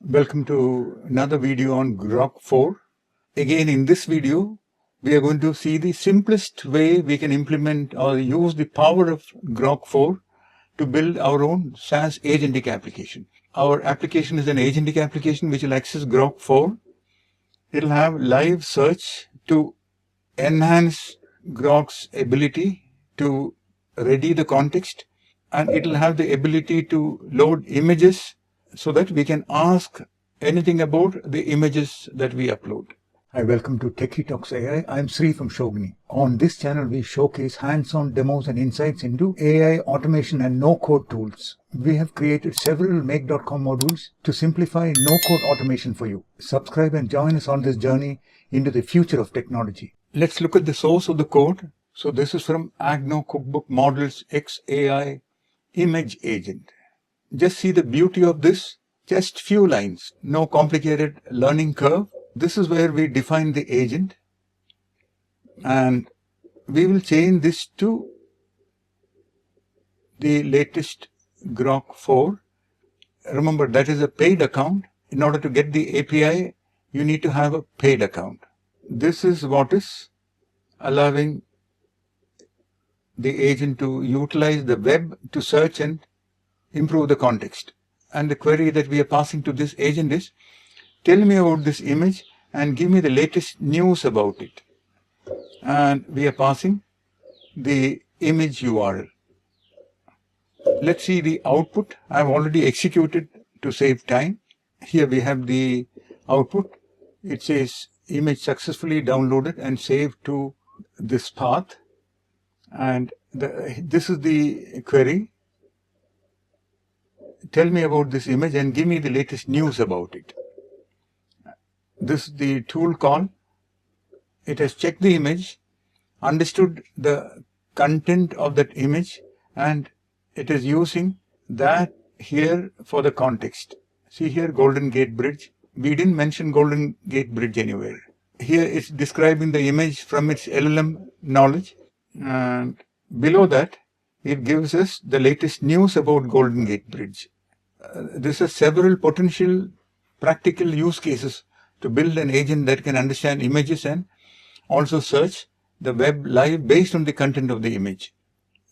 Welcome to another video on Grok4. Again, in this video, we are going to see the simplest way we can implement or use the power of Grok4 to build our own SaaS agentic application. Our application is an agentic application which will access Grok4. It'll have live search to enhance Grok's ability to ready the context, and it'll have the ability to load images so that we can ask anything about the images that we upload. Hi, welcome to Techie Talks AI. I'm Sri from Shogini. On this channel, we showcase hands-on demos and insights into AI automation and no-code tools. We have created several Make.com modules to simplify no-code automation for you. Subscribe and join us on this journey into the future of technology. Let's look at the source of the code. So this is from Agno Cookbook Models XAI Image Agent. Just see the beauty of this. Just few lines, no complicated learning curve. This is where we define the agent, and we will change this to the latest Grok4. Remember, that is a paid account. In order to get the API, you need to have a paid account. This is what is allowing the agent to utilize the web to search and improve the context. And the query that we are passing to this agent is, tell me about this image and give me the latest news about it. And we are passing the image URL. Let's see the output. I've already executed to save time. Here we have the output. It says image successfully downloaded and saved to this path. And this is the query. Tell me about this image and give me the latest news about it. This is the tool call. It has checked the image, understood the content of that image, and it is using that here for the context. See here, Golden Gate Bridge. We didn't mention Golden Gate Bridge anywhere. Here it's describing the image from its LLM knowledge, and below that it gives us the latest news about Golden Gate Bridge. This has several potential practical use cases to build an agent that can understand images and also search the web live based on the content of the image.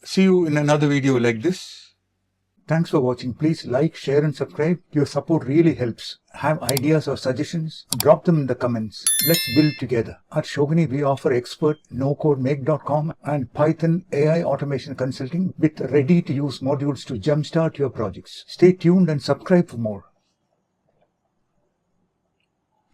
See you in another video like this. Thanks for watching. Please like, share and subscribe. Your support really helps. Have ideas or suggestions? Drop them in the comments. Let's build together. At Shogini, we offer expert no-code Make.com and Python AI automation consulting with ready-to-use modules to jumpstart your projects. Stay tuned and subscribe for more.